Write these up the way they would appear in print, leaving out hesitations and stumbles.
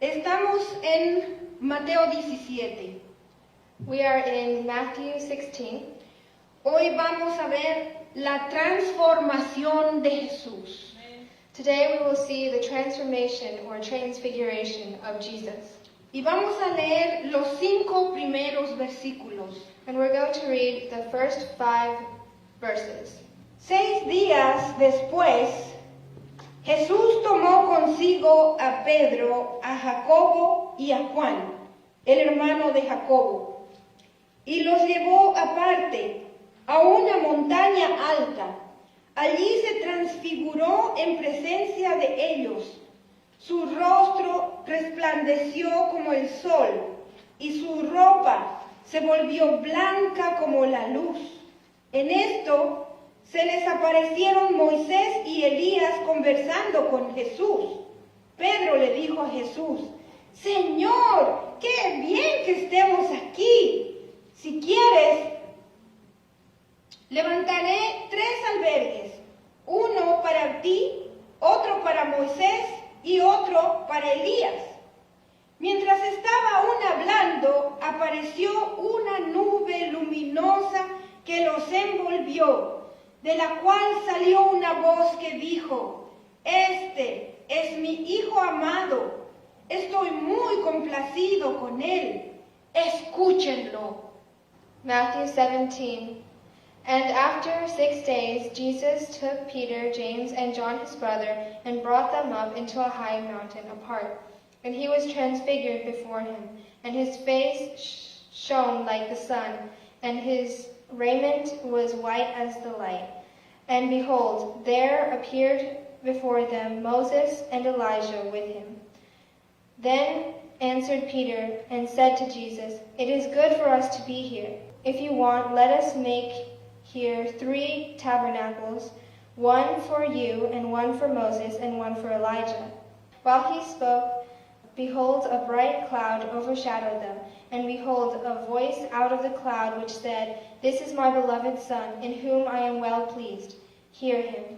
Estamos en Mateo 17. We are in Matthew 16. Hoy vamos a ver la transformación de Jesús. Today we will see the transformation or transfiguration of Jesus. Y vamos a leer los 5 primeros versículos. And we're going to read the first 5 verses. 6 días después, Jesús tomó consigo a Pedro, a Jacobo y a Juan, el hermano de Jacobo, y los llevó aparte a una montaña alta. Allí se transfiguró en presencia de ellos. Su rostro resplandeció como el sol, y su ropa se volvió blanca como la luz. En esto se les aparecieron Moisés y Elías conversando con Jesús. Pedro le dijo a Jesús: Señor, qué bien que estemos aquí. Si quieres, levantaré 3 albergues, uno para ti, otro para Moisés y otro para Elías. Mientras estaba aún hablando, apareció una nube luminosa que los envolvió, de la cual salió una voz que dijo: Este es mi Hijo amado, estoy muy complacido con él, escúchenlo. Matthew 17. And after 6 days, Jesus took Peter, James, and John his brother, and brought them up into a high mountain apart. And he was transfigured before him, and his face shone like the sun, and his raiment was white as the light. And behold, there appeared before them Moses and Elijah with him. Then answered Peter and said to Jesus, It is good for us to be here. If you want, let us make here 3 tabernacles, one for you, and one for Moses, and one for Elijah. While he spoke, behold, a bright cloud overshadowed them, and behold, a voice out of the cloud which said, This is my beloved Son, in whom I am well pleased. Hear him.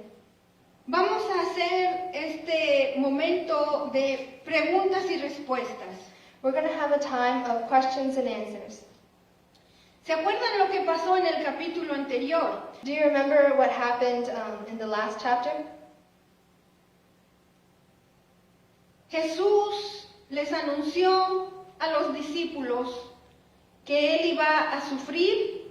Vamos a hacer este momento de preguntas y respuestas. We're going to have a time of questions and answers. ¿Se acuerdan lo que pasó en el capítulo anterior? Do you remember what happened in the last chapter? Jesús les anunció a los discípulos que Él iba a sufrir,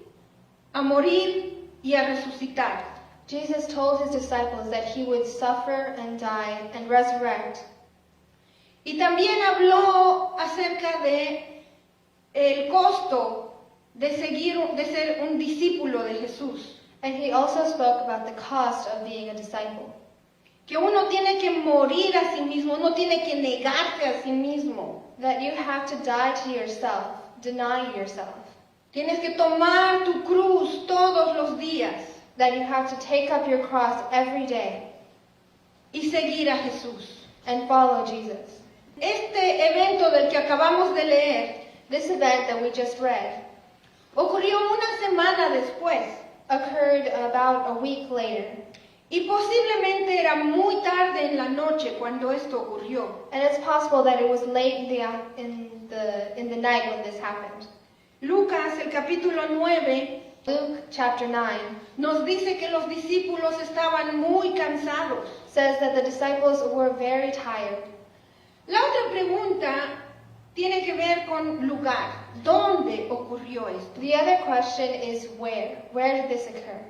a morir y a resucitar. Jesus told his disciples that he would suffer and die and resurrect. Y también habló acerca de el costo de ser un discípulo de Jesús. And he also spoke about the cost of being a disciple. Que uno tiene que morir a sí mismo, uno tiene que negarse a sí mismo. That you have to die to yourself, deny yourself. Tienes que tomar tu cruz todos los días. That you have to take up your cross every day. Y seguir a Jesús. And follow Jesus. Este evento del que acabamos de leer, this event that we just read, ocurrió una semana después. Occurred about a week later. Y posiblemente era muy tarde en la noche cuando esto ocurrió. And it's possible that it was late in the night when this happened. Lucas, el capítulo 9, Luke chapter 9 nos dice que los discípulos estaban muy cansados. Says that the disciples were very tired. La otra pregunta tiene que ver con lugar. ¿Dónde ocurrió esto? The other question is where. Where did this occur?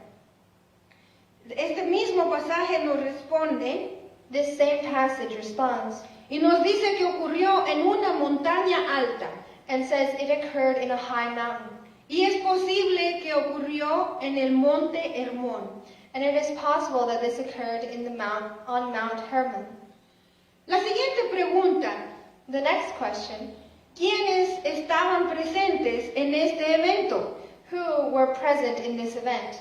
Este mismo pasaje nos responde. This same passage responds. Y nos dice que ocurrió en una montaña alta. And says it occurred in a high mountain. Y es posible que ocurrió en el monte Hermón. And it is possible that this occurred on Mount Hermon. La siguiente pregunta. The next question. ¿Quiénes estaban presentes en este evento? Who were present in this event?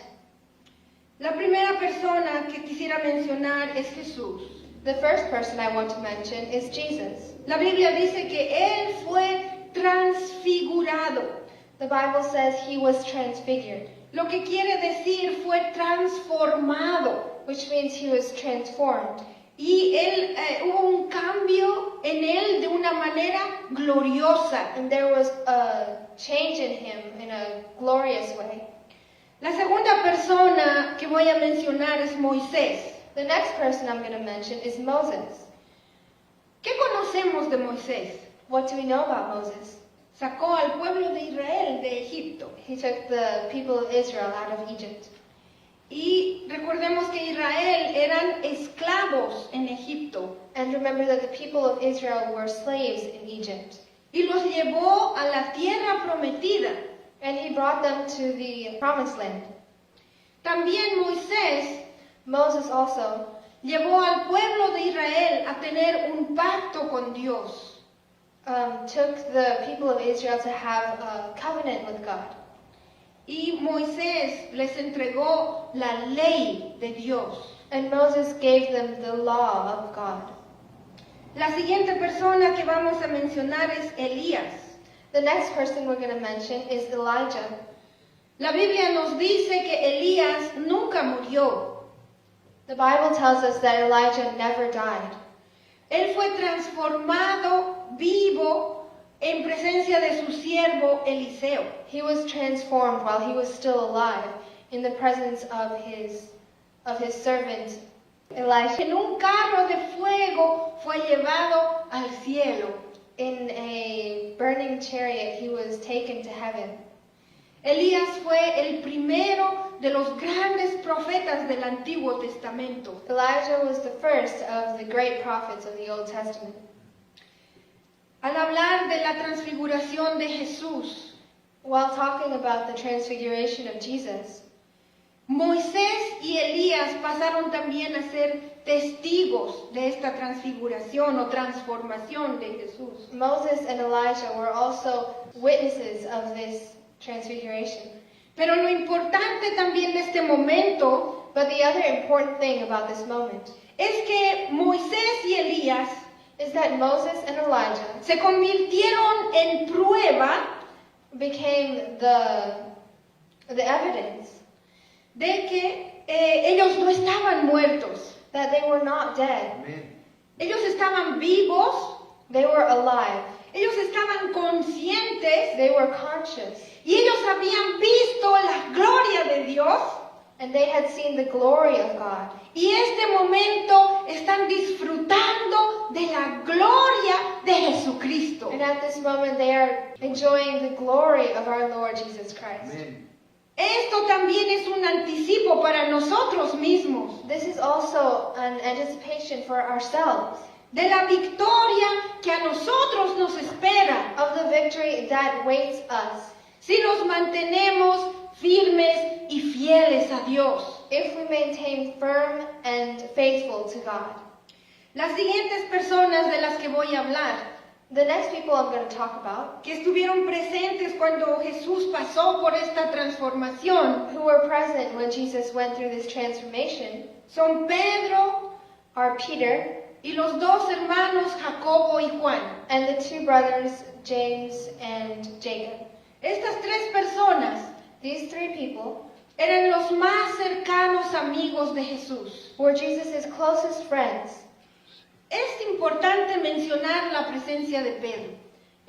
La primera persona que quisiera mencionar es Jesús. The first person I want to mention is Jesus. La Biblia dice que Él fue transfigurado. The Bible says he was transfigured. Lo que quiere decir fue transformado. Which means he was transformed. Y hubo un cambio en él de una una manera gloriosa. And there was a change in him in a glorious way. La segunda persona que voy a mencionar es Moisés. The next person I'm going to mention is Moses. ¿Qué conocemos de Moisés? What do we know about Moses? Sacó al pueblo de Israel de Egipto. He took the people of Israel out of Egypt. Y recordemos que Israel eran esclavos en Egipto. And remember that the people of Israel were slaves in Egypt. Y los llevó a la tierra prometida. And he brought them to the promised land. También Moses also llevó al pueblo de Israel a tener un pacto con Dios. Took the people of Israel to have a covenant with God. Y Moisés les entregó la ley de Dios. And Moses gave them the law of God. La siguiente persona que vamos a mencionar es Elías. The next person we're going to mention is Elijah. La Biblia nos dice que Elías nunca murió. The Bible tells us that Elijah never died. Él fue transformado vivo en presencia de su siervo Eliseo. He was transformed while he was still alive in the presence of his servant Elisha. En un carro de fuego fue llevado al cielo. In a burning chariot, he was taken to heaven. Elías fue el primero de los grandes profetas del Antiguo Testamento. Elijah was the first of the great prophets of the Old Testament. Al hablar de la transfiguración de Jesús, While talking about the transfiguration of Jesus, Moisés y Elías pasaron también a ser testigos de esta transfiguración o transformación de Jesús. Moses and Elijah were also witnesses of this transfiguration. Pero lo importante también de este momento But the other important thing about this moment es que Moisés y Elías is that Moses and Elijah se convirtieron en prueba became the evidence de que ellos no estaban muertos. that they were not dead. Amén. Ellos estaban vivos, They were alive. ellos estaban conscientes They were conscious. y ellos habían visto la gloria de Dios. And they had seen the glory of God. Y este momento están disfrutando de la gloria de Jesucristo. And at this moment they are enjoying the glory of our Lord Jesus Christ. Amén. Esto también es un anticipo para nosotros mismos This is also an anticipation for ourselves de la victoria que a nosotros nos espera of the victory that waits us si nos mantenemos firmes y fieles a Dios. if we maintain firm and faithful to God. Las siguientes personas de las que voy a hablar, The next people I'm going to talk about, que estuvieron presentes cuando Jesús pasó por esta transformación, who were present when Jesus went through this transformation, son Pedro are Peter y los dos hermanos Jacobo y Juan. and the two brothers, James and Jacob. Estas tres personas These three people eran los más cercanos amigos de Jesús. were Jesus' closest friends. Es importante mencionar la presencia de Pedro.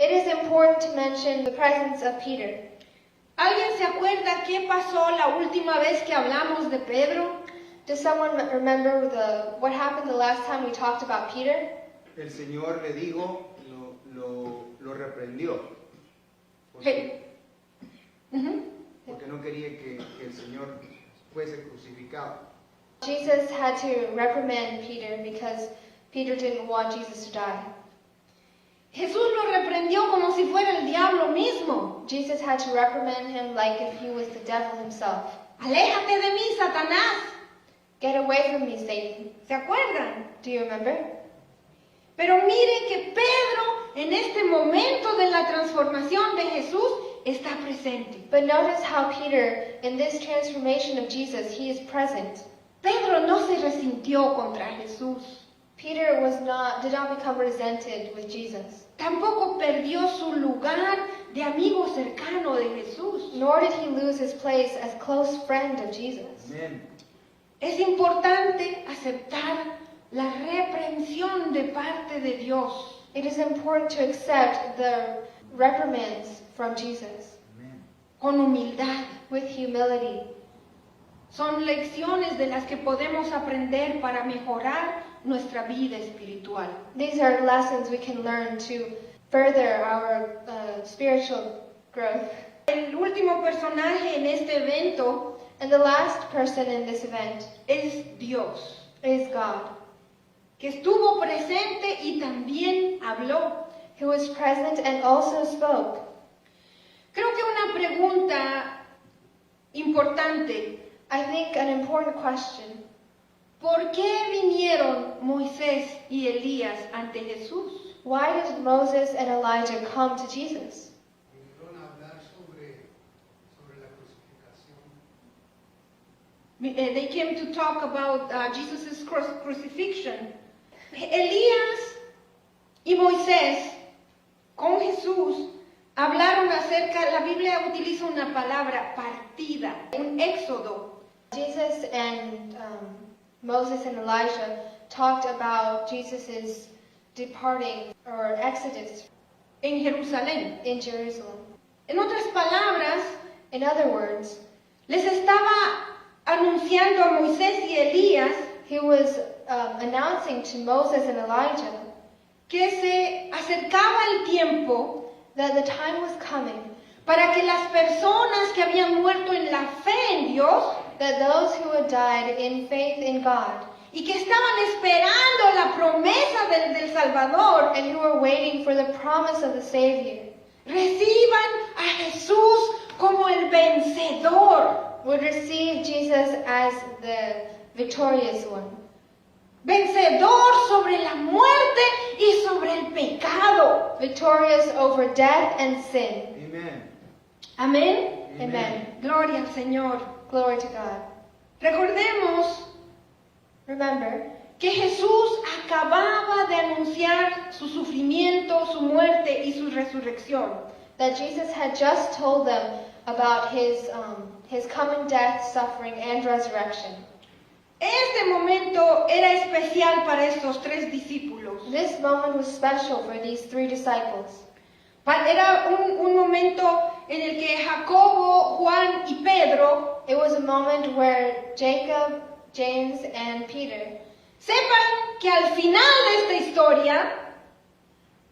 It is important to mention the presence of Peter. ¿Alguien se acuerda qué pasó la última vez que hablamos de Pedro? Does someone remember what happened the last time we talked about Peter? El Señor le dijo, lo reprendió. Hey. Ujú. Porque no quería que el Señor fuese crucificado. Jesus had to reprimand Peter because Peter didn't want Jesus to die. Jesús lo reprendió como si fuera el diablo mismo. Jesus had to reprimand him like if he was the devil himself. Aléjate de mí, Satanás. Get away from me, Satan. ¿Se acuerdan? Do you remember? Pero miren que Pedro en este momento de la transformación de Jesús está presente. But notice how Peter, in this transformation of Jesus, he is present. Pedro no se resintió contra Jesús. Peter did not become resented with Jesus. Tampoco perdió su lugar de amigo cercano de Jesús. Nor did he lose his place as close friend of Jesus. Amén. Es importante aceptar la reprensión de parte de Dios. It is important to accept the reprimands from Jesus Amén. con humildad. with humility. Son lecciones de las que podemos aprender para mejorar nuestra vida espiritual. These are lessons we can learn to further our spiritual growth. El último personaje en este evento And the last person in this event es Dios, is God, que estuvo presente y también habló. who was present and also spoke. Creo que una pregunta importante: I think an important question. ¿por qué vinieron Moisés y Elías ante Jesús? Why did Moses and Elijah come to Jesus? Vinieron a hablar sobre la crucificación. They came to talk about Jesus' crucifixion. Elías y Moisés con Jesús hablaron acerca, la Biblia utiliza una palabra, partida, un éxodo. Jesus and Moses and Elijah talked about Jesus' departing or exodus En Jerusalén. in Jerusalem. En otras palabras, In other words, les estaba anunciando a Moisés y Elías he was announcing to Moses and Elijah que se acercaba el tiempo that the time was coming para que las personas que habían muerto en la fe en Dios that those who had died in faith in God y que estaban esperando la promesa del Salvador, and who were waiting for the promise of the Savior reciban a Jesús como el vencedor. would receive Jesus as the victorious one. Vencedor sobre la muerte y sobre el pecado. Victorious over death and sin. Amén. Amén. Amen. Gloria al Señor. Glory to God. Recordemos Remember que Jesús acababa de anunciar su sufrimiento, su muerte y su resurrección. that Jesus had just told them about his coming death, suffering, and resurrection. Este momento era especial para estos tres discípulos. This moment was special for these three disciples. Era un momento en el que Jacobo, Juan y Pedro It was a moment where Jacob, James, and Peter sepan que al final de esta historia,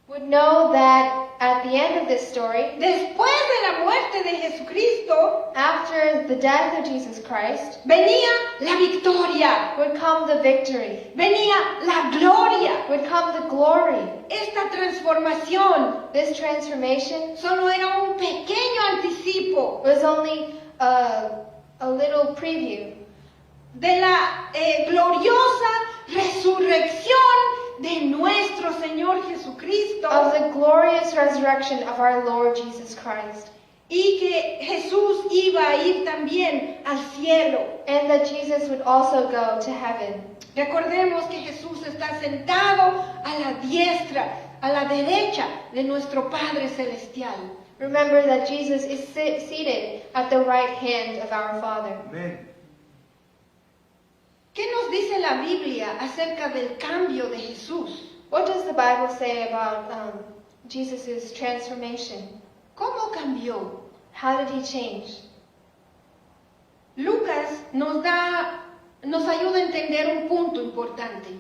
would know that at the end of this story, después de la muerte de Jesucristo, after the death of Jesus Christ, venía la victoria, would come the victory, venía la gloria. would come the glory. Esta transformación This transformation solo era un pequeño anticipo was only a little preview de la gloriosa resurrección de nuestro Señor Jesucristo, of the glorious resurrection of our Lord Jesus Christ, y que Jesús iba a ir también al cielo. and that Jesus would also go to heaven. Recordemos que Jesús está sentado a la diestra, a la derecha de nuestro Padre Celestial. Remember that Jesus is seated at the right hand of our Father. Amén. ¿Qué nos dice la Biblia acerca del cambio de Jesús? What does the Bible say about Jesus' transformation? ¿Cómo cambió? How did he change? Lucas nos ayuda a entender un punto importante.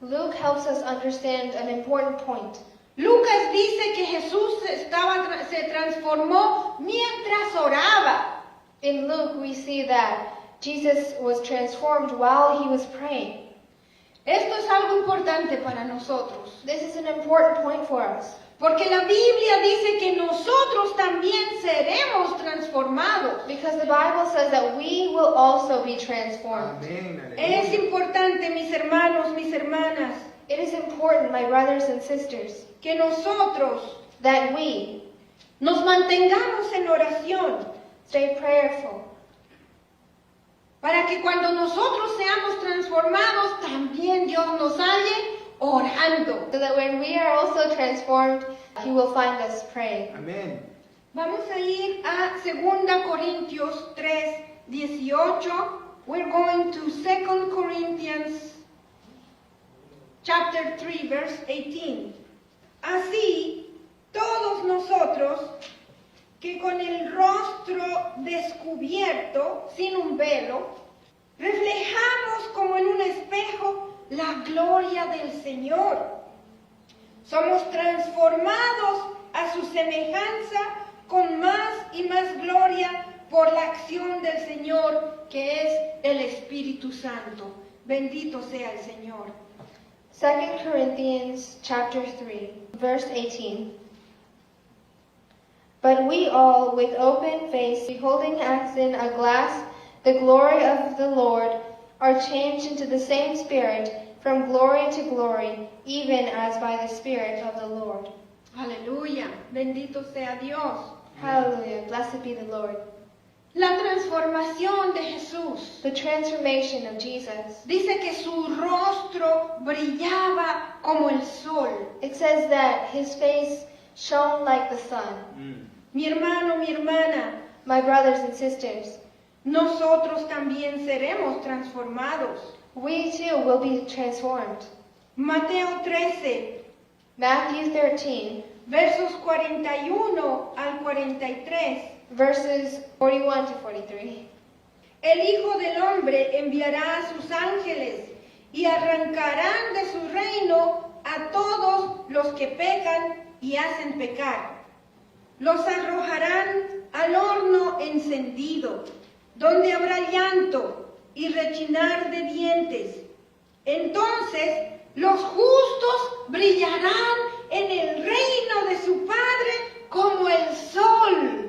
Luke helps us understand an important point. Lucas dice que Jesús se transformó mientras oraba. In Luke, we see that Jesus was transformed while he was praying. Esto es algo importante para nosotros, This is an important point for us. porque la Biblia dice que nosotros también seremos transformados. Because the Bible says that we will also be transformed. Amén. Es Aleluya. importante, mis hermanos, mis hermanas, It is important, my brothers and sisters, que nosotros that we nos mantengamos en oración, stay prayerful, para que cuando nosotros seamos transformados, también Dios nos halle orando. so that when we are also transformed, he will find us praying. Amén. Vamos a ir a 2 Corintios 3:18. We're going to 2 Corinthians chapter 3, verse 18. Así, todos nosotros, que con el rostro descubierto, sin un velo, reflejamos como en un espejo la gloria del Señor. Somos transformados a su semejanza con más y más gloria por la acción del Señor, que es el Espíritu Santo. Bendito sea el Señor. 2 Corinthians chapter 3, verse 18. But we all, with open face, beholding as in a glass the glory of the Lord, are changed into the same Spirit, from glory to glory, even as by the Spirit of the Lord. Aleluya, bendito sea Dios. Hallelujah, blessed be the Lord. La transformación de Jesús. The transformation of Jesus. Dice que su rostro brillaba como el sol. It says that his face shone like the sun. Mi hermano, mi hermana, My brothers and sisters, nosotros también seremos transformados. we too will be transformed. Mateo 13, Matthew 13, versos 41 al 43. verses 41 to 43. El Hijo del Hombre enviará a sus ángeles y arrancarán de su reino a todos los que pecan y hacen pecar. Los arrojarán al horno encendido, donde habrá llanto y rechinar de dientes. Entonces los justos brillarán en el reino de su Padre como el sol.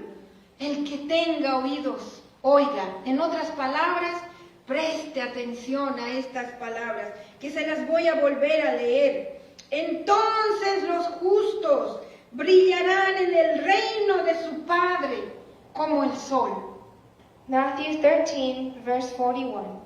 El que tenga oídos, oiga. En otras palabras, preste atención a estas palabras, que se las voy a volver a leer. Entonces los justos brillarán en el reino de su Padre como el sol. Matthew 13, verse 41.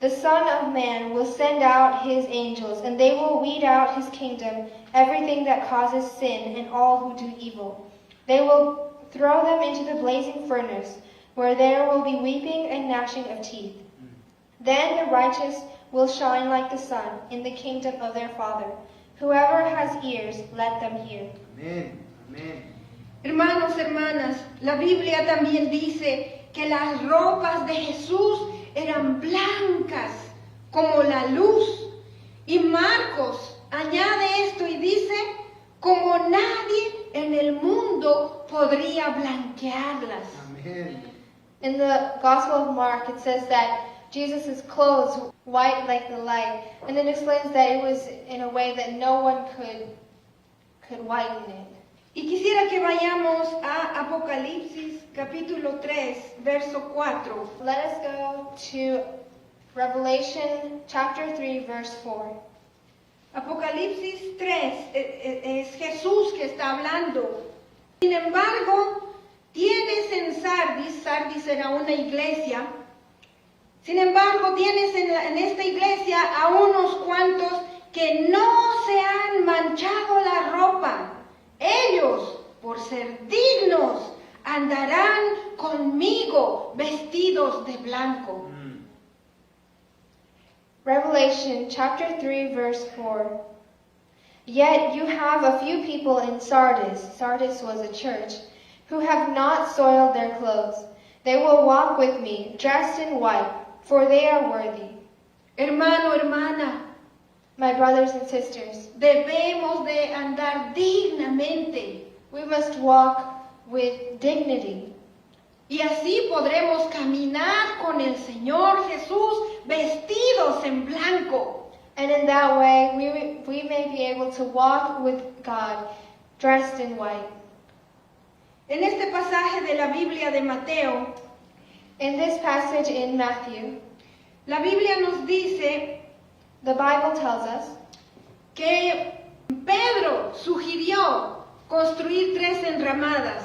The Son of Man will send out his angels, and they will weed out his kingdom, everything that causes sin, and all who do evil. They will throw them into the blazing furnace, where there will be weeping and gnashing of teeth. Then the righteous will shine like the sun in the kingdom of their Father. Whoever has ears, let them hear. Amén, amén. Hermanos, hermanas, la Biblia también dice que las ropas de Jesús eran blancas como la luz. Y Marcos añade esto y dice, como nadie en el mundo podría blanquearlas. Amén. In the Gospel of Mark, it says that Jesus' clothes white like the light, and it explains that it was in a way that no one could whiten it. Y quisiera que vayamos a Apocalipsis capítulo 3, verso 4. Let us go to Revelation chapter 3, verse 4. Apocalipsis 3 es Jesús que está hablando. Sin embargo, tienes en Sardis, Sardis era una iglesia, sin embargo tienes en esta iglesia a unos cuantos que no se han manchado la ropa. Ellos, por ser dignos, andarán conmigo vestidos de blanco. Revelation chapter 3, verse 4. Yet you have a few people in Sardis, Sardis was a church, who have not soiled their clothes. They will walk with me, dressed in white, for they are worthy. Hermano, hermana, My brothers and sisters, debemos de andar dignamente we must walk with dignity. y así podremos caminar con el Señor Jesús vestidos en blanco. And in that way, we may be able to walk with God, dressed in white. En este pasaje de la Biblia de Mateo, In this passage in Matthew, la Biblia nos dice the Bible tells us que Pedro sugirió construir 3 enramadas.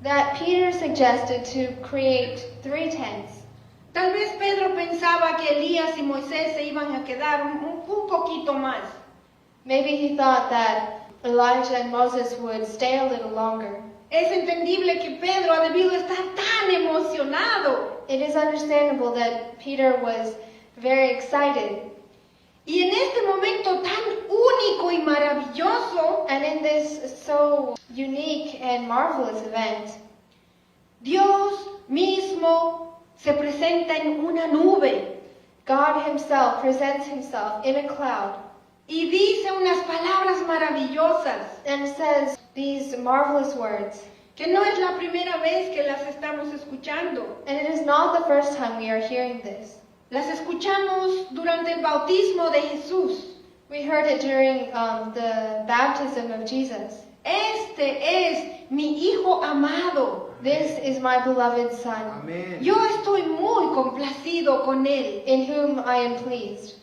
that Peter suggested to create 3 tents. Tal vez Pedro pensaba que Elías y Moisés se iban a quedar un poquito más. Maybe he thought that Elijah and Moses would stay a little longer. Es entendible que Pedro ha debido estar tan emocionado. It is understandable that Peter was very excited. Y en este momento tan único y maravilloso, And in this so unique and marvelous event, Dios mismo se presenta en una nube God himself presents himself in a cloud y dice unas palabras maravillosas and says these marvelous words. que no es la primera vez que las estamos escuchando. And it is not the first time we are hearing this. Las escuchamos durante el bautismo de Jesús. We heard it during the baptism of Jesus. Este es mi Hijo amado. This is my beloved Son, Amén. Yo estoy muy complacido con Él. in whom I am pleased.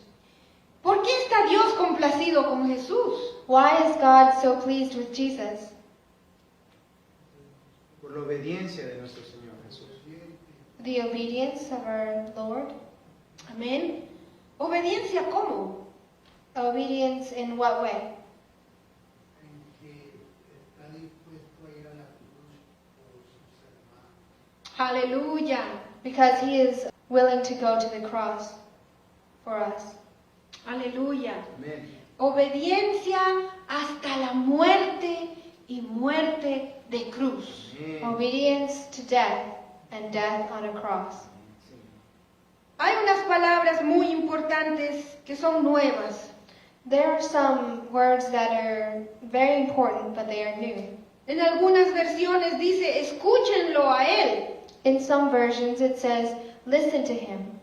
¿Por qué está Dios complacido con Jesús? Why is God so pleased with Jesus? Por la obediencia de nuestro Señor Jesús. The obedience of our Lord? Amén. ¿Obediencia cómo? Obedience in what way? en que está dispuesto a ir a la cruz por sus hermanos. Aleluya. Because he is willing to go to the cross for us. Aleluya. Amén. Obediencia hasta la muerte y muerte de cruz. Amén. Obedience to death and death on a cross. Sí. Hay unas palabras muy importantes que son nuevas. There are some words that are very important, but they are new. En algunas versiones dice, escúchenlo a Él. In some versions it says, listen to him.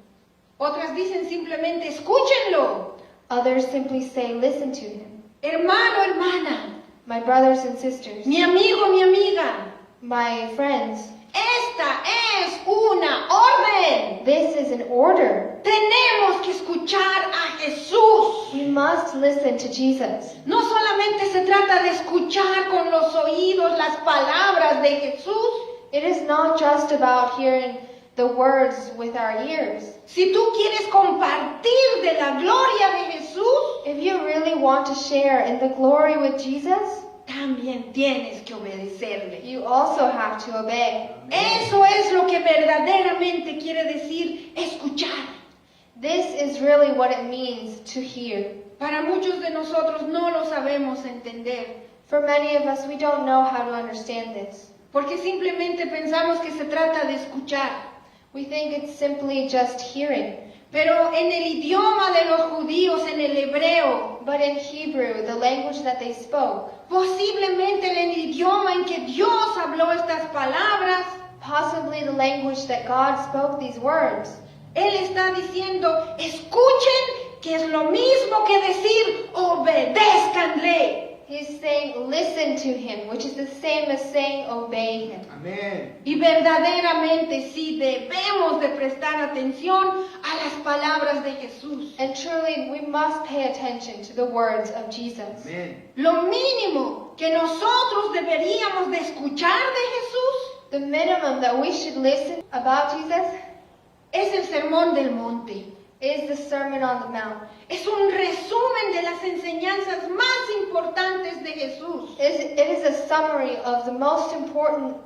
Otras dicen simplemente, escúchenlo. Others simply say, listen to him. Hermano, hermana, My brothers and sisters, mi amigo, mi amiga, my friends, esta es una orden. this is an order. Tenemos que escuchar a Jesús. We must listen to Jesus. No solamente se trata de escuchar con los oídos las palabras de Jesús. It is not just about hearing the words with our ears. Si tú quieres compartir de la gloria de Jesús, If you really want to share in the glory with Jesus, también tienes que obedecerle. you also have to obey. Eso es lo que verdaderamente quiere decir escuchar. This is really what it means to hear. Para muchos de nosotros no lo sabemos entender, For many of us, we don't know how to understand this. porque simplemente pensamos que se trata de escuchar. We think it's simply just hearing. Pero en el idioma de los judíos, en el hebreo, But in Hebrew, the language that they spoke, posiblemente en el idioma en que Dios habló estas palabras, possibly the language that God spoke these words, Él está diciendo, escuchen, que es lo mismo que decir, obedézcanle. He's saying, listen to him, which is the same as saying, obey him. Amén. Y verdaderamente sí debemos de prestar atención a las palabras de Jesús. And truly, we must pay attention to the words of Jesus. Amén. Lo mínimo que nosotros deberíamos de escuchar de Jesús The minimum that we should listen about Jesus es el Sermón del Monte. is the Sermon on the Mount. Es un resumen de las enseñanzas más importantes de Jesús. It is a summary of the most important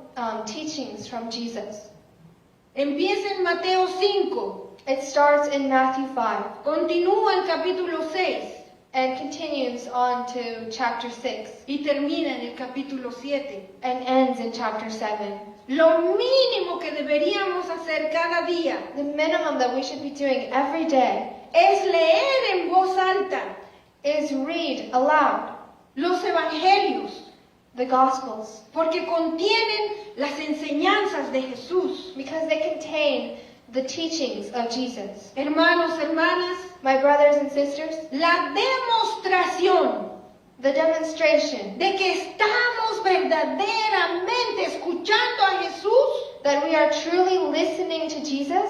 teachings from Jesus. Empieza en Mateo 5, It starts in Matthew 5 continúa en capítulo 6 and continues on to chapter 6 y termina en el capítulo 7. and ends in chapter 7. Lo mínimo que deberíamos hacer cada día The minimum that we should be doing every day es leer en voz alta is read aloud los evangelios, the Gospels, porque contienen las enseñanzas de Jesús. because they contain the teachings of Jesus. Hermanos, hermanas, My brothers and sisters, la demostración the demonstration de que estamos verdaderamente escuchando a Jesús that we are truly listening to Jesus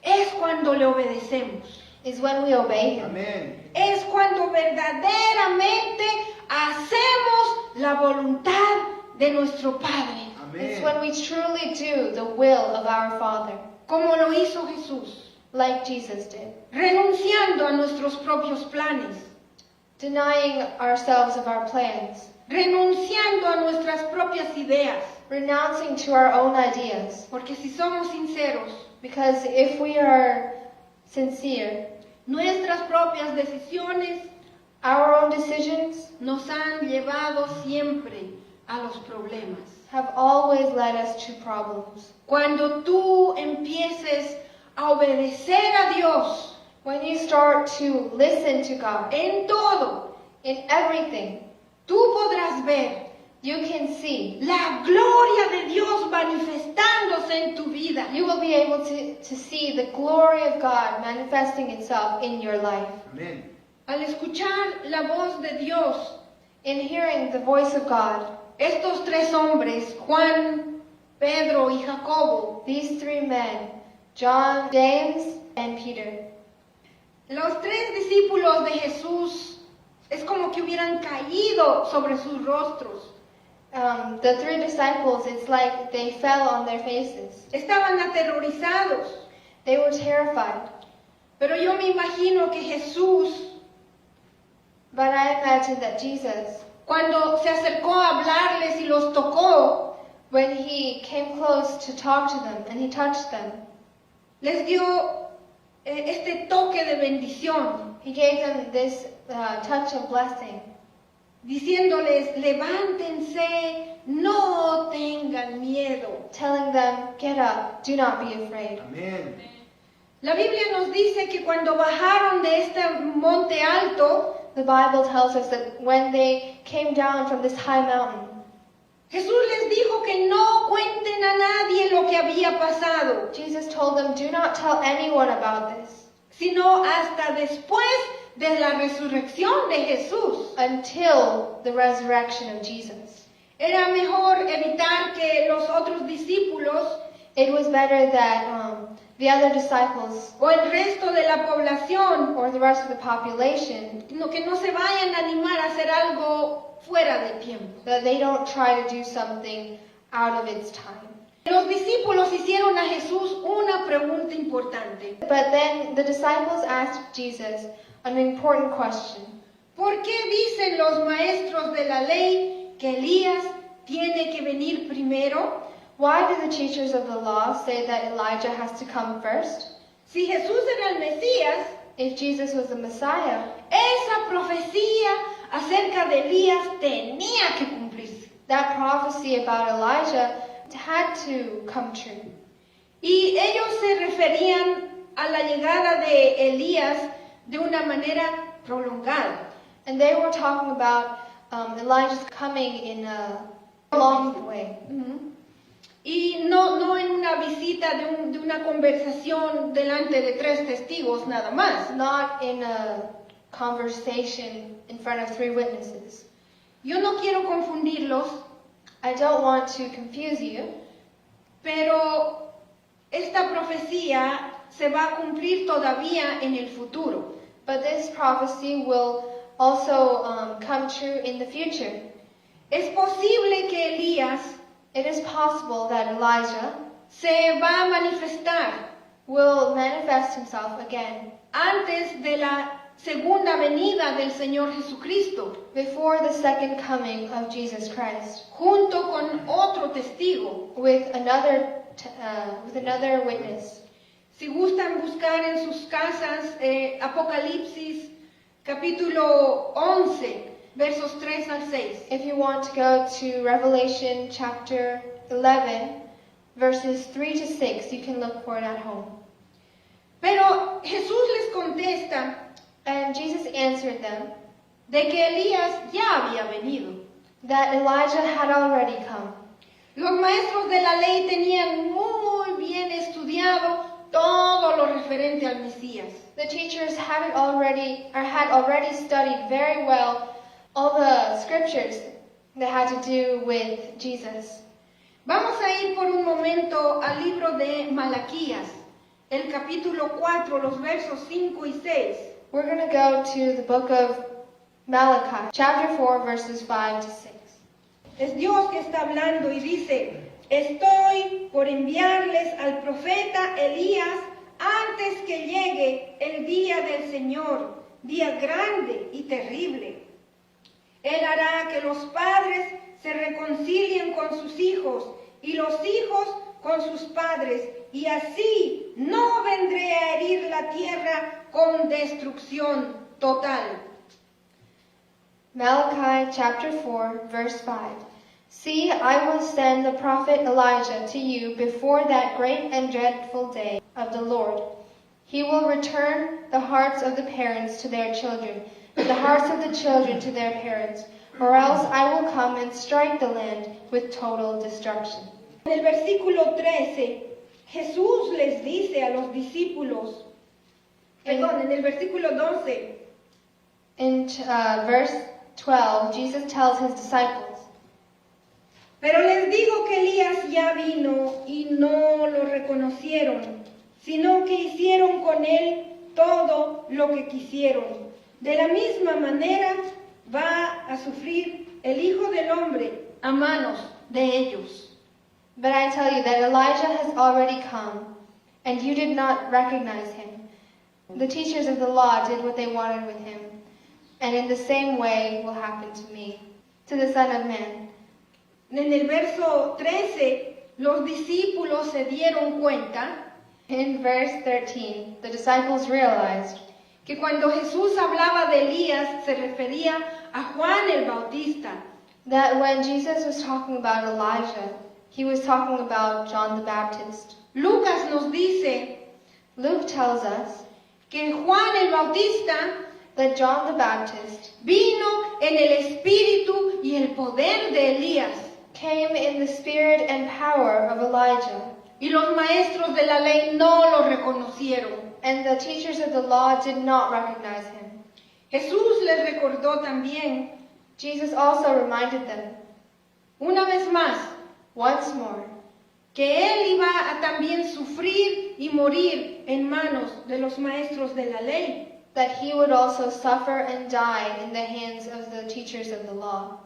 es cuando le obedecemos. is when we obey Him. Amén. Es cuando verdaderamente hacemos la voluntad de nuestro Padre, It's Amén. when we truly do the will of our Father, como lo hizo Jesús, like Jesus did, renunciando a nuestros propios planes, denying ourselves of our plans, renunciando a nuestras propias ideas, renouncing to our own ideas. porque si somos sinceros, Because if we are sincere, Nuestras propias decisiones Our own decisions nos han llevado siempre a los problemas. have always led us to problems. Cuando tú empieces a obedecer a Dios When you start to listen to God en todo, in everything, tú podrás ver you can see. la gloria de Dios manifestándose en tu vida. You will be able to see the glory of God manifesting itself in your life. Amén. Al escuchar la voz de Dios, In hearing the voice of God, estos tres hombres, Juan, Pedro y Jacobo, these three men, John, James, and Peter, los tres discípulos de Jesús, es como que hubieran caído sobre sus rostros. the three disciples, it's like they fell on their faces. Estaban aterrorizados. They were terrified. Pero yo me imagino que Jesús, But I imagine that Jesus, cuando se acercó a hablarles y los tocó, when he came close to talk to them and he touched them, les dio este toque de bendición, he gave them this touch of blessing, diciéndoles, levántense, no tengan miedo. telling them, get up, do not be afraid. Amén. La Biblia nos dice que cuando bajaron de este monte alto, The Bible tells us that when they came down from this high mountain, Jesús les dijo que no cuenten a nadie lo que había pasado, Jesus told them, do not tell anyone about this sino hasta después de la resurrección de Jesús. until the resurrection of Jesus. Era mejor evitar que los otros discípulos It was better that the other disciples o el resto de la población or the rest of the population, que no se vayan a animar a hacer algo fuera de tiempo. that they don't try to do something out of its time. Los discípulos hicieron a Jesús una pregunta importante. But then the disciples asked Jesus an important question. ¿Por qué dicen los maestros de la ley que Elías tiene que venir primero? Why do the teachers of the law say that Elijah has to come first? Si Jesús era el Mesías, If Jesus was the Messiah, esa profecía acerca de Elías tenía que cumplirse. that prophecy about Elijah had to come true. Y ellos se referían a la llegada de Elías de una manera prolongada. And they were talking about Elijah's coming in a long way. Ujú. Y no en una visita de una conversación delante de tres testigos nada más. Not in a conversation in front of three witnesses. Yo no quiero confundirlos, I don't want to confuse you, pero esta profecía se va a cumplir todavía en el futuro. but this prophecy will also come true in the future. Es posible que Elías It is possible that Elijah se va a manifestar will manifest himself again antes de la segunda venida del Señor Jesucristo, before the second coming of Jesus Christ, junto con otro testigo. with another witness. Si gustan buscar en sus casas Apocalipsis capítulo 11, versos 3 al 6. If you want to go to Revelation chapter 11, verses 3 to 6, you can look for it at home. Pero Jesús les contesta And Jesus answered them de que Elías ya había venido. that Elijah had already come. Los maestros de la ley tenían muy bien estudiado todo lo referente al Mesías. The teachers had already studied very well all the scriptures that had to do with Jesus. Vamos a ir por un momento al libro de Malaquías, el capítulo 4, los versos 5 y 6. We're going to go to the book of Malachi, chapter 4, verses 5 to 6. Es Dios que está hablando y dice, estoy por enviarles al profeta Elías antes que llegue el día del Señor, día grande y terrible. Él hará que los padres se reconcilien con sus hijos y los hijos con sus padres, y así no vendré a herir la tierra con destrucción total. Malachi chapter 4, verse 5. See, I will send the prophet Elijah to you before that great and dreadful day of the Lord. He will return the hearts of the parents to their children, and the hearts of the children to their parents, or else I will come and strike the land with total destruction. En el versículo 13, Jesús les dice a los discípulos, en el versículo 12, In verse 12, Jesus tells his disciples, pero les digo que Elías ya vino y no lo reconocieron, sino que hicieron con él todo lo que quisieron. De la misma manera va a sufrir el Hijo del Hombre a manos de ellos. But I tell you that Elijah has already come, and you did not recognize him. The teachers of the law did what they wanted with him, and in the same way will happen to me, to the Son of Man. En el verso 13, los discípulos se dieron cuenta In verse 13, the disciples realized que cuando Jesús hablaba de Elías se refería a Juan el Bautista. that when Jesus was talking about Elijah, he was talking about John the Baptist. Lucas nos dice Luke tells us que Juan el Bautista that John the Baptist vino en el espíritu y el poder de Elías, came in the spirit and power of Elijah, y los maestros de la ley no lo reconocieron. and the teachers of the law did not recognize him. Jesús les recordó también, Jesus also reminded them, una vez más, once more, que él iba a también sufrir y morir en manos de los maestros de la ley. that he would also suffer and die in the hands of the teachers of the law.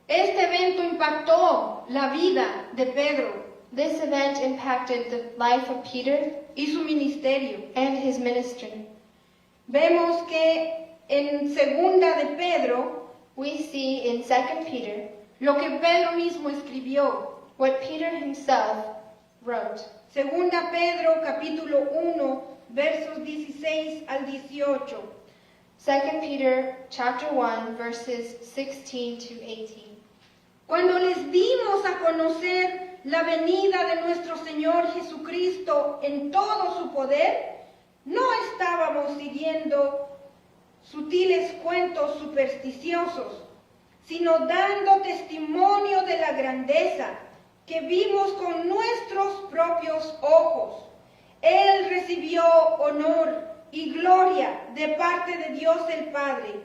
Este evento impactó la vida de Pedro This event impacted the life of Peter y su ministerio. and his ministry. Vemos que en segunda de Pedro, We see in 2 Peter lo que Pedro mismo escribió. what Peter himself wrote. Segunda Pedro capítulo 1, versos 16 al 18. 2 Peter chapter 1 verses 16 to 18. Cuando les dimos a conocer la venida de nuestro Señor Jesucristo en todo su poder, no estábamos siguiendo sutiles cuentos supersticiosos, sino dando testimonio de la grandeza que vimos con nuestros propios ojos. Él recibió honor y gloria de parte de Dios el Padre,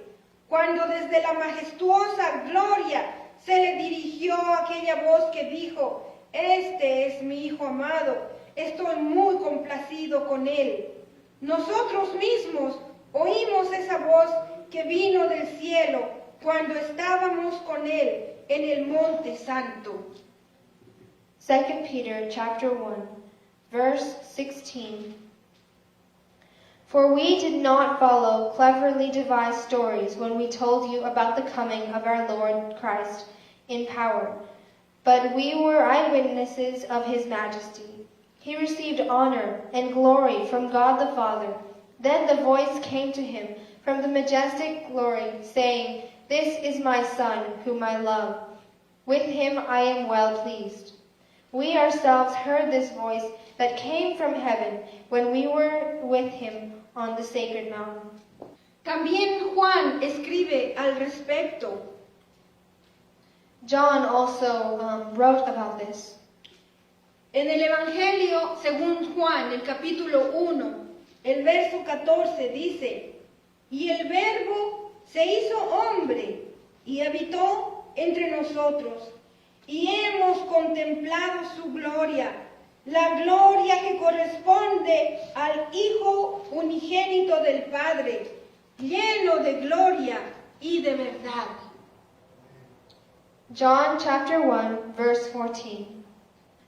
cuando desde la majestuosa gloria se le dirigió aquella voz que dijo: Este es mi Hijo amado, estoy muy complacido con él. Nosotros mismos oímos esa voz que vino del cielo cuando estábamos con él en el Monte Santo. 2 Peter chapter 1 verse 16. For we did not follow cleverly devised stories when we told you about the coming of our Lord Christ in power, but we were eyewitnesses of his majesty. He received honor and glory from God the Father. Then the voice came to him from the majestic glory, saying, This is my Son, whom I love. With him I am well pleased. We ourselves heard this voice that came from heaven when we were with him on the sacred mountain. También Juan escribe al respecto. John also wrote about this. En el Evangelio según Juan, el capítulo 1, el verso 14 dice: Y el Verbo se hizo hombre y habitó entre nosotros, y hemos contemplado su gloria, la gloria que corresponde al Hijo unigénito del Padre, lleno de gloria y de verdad. John chapter 1, verse 14.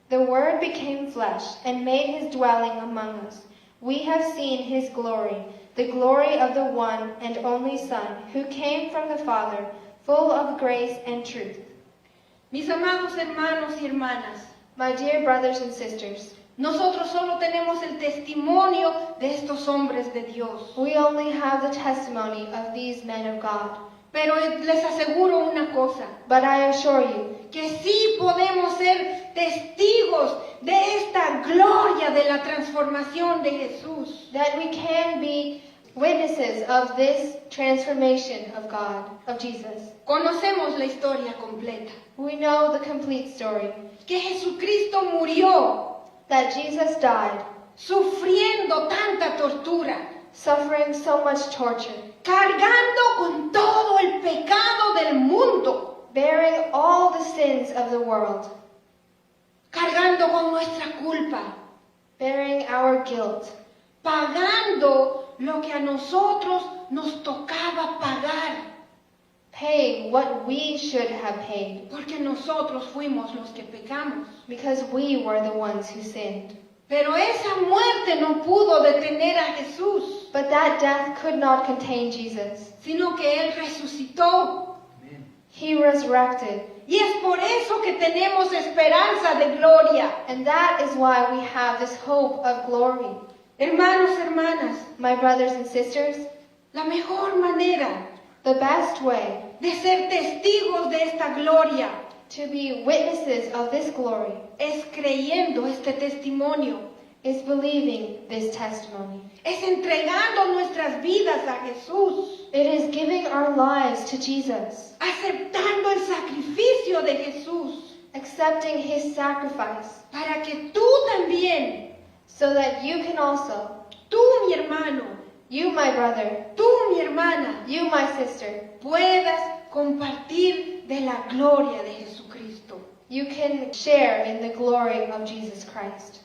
The Word became flesh and made his dwelling among us. We have seen his glory, the glory of the one and only Son, who came from the Father, full of grace and truth. Mis amados hermanos y hermanas, My dear brothers and sisters, Nosotros solo tenemos el testimonio de estos hombres de Dios. We only have the testimony of these men of God. Pero les aseguro una cosa, But I assure you que sí podemos ser testigos de esta gloria de la transformación de Jesús. that we can be witnesses of this transformation of God, of Jesus. Conocemos la historia completa, We know the complete story, que Jesucristo murió that Jesus died, sufriendo tanta tortura, suffering so much torture, cargando con todo el pecado del mundo, bearing all the sins of the world, cargando con nuestra culpa, bearing our guilt, pagando lo que a nosotros nos tocaba pagar, paying what we should have paid, porque nosotros fuimos los que pecamos. because we were the ones who sinned. Pero esa muerte no pudo detener a Jesús, But that death could not contain Jesus. sino que Él resucitó. He resurrected. Y es por eso que tenemos esperanza de gloria. And that is why we have this hope of glory. Hermanos, hermanas, My brothers and sisters, la mejor manera the best way de ser testigos de esta gloria to be witnesses of this glory es creyendo este testimonio, is believing this testimony. es entregando nuestras vidas a Jesús, It is giving our lives to Jesus, aceptando el sacrificio de Jesús, accepting His sacrifice, para que tú también, so that you can also, tú mi hermano, you my brother, tú mi hermana, you my sister, puedas compartir de la gloria de Jesucristo. you can share in the glory of Jesus Christ.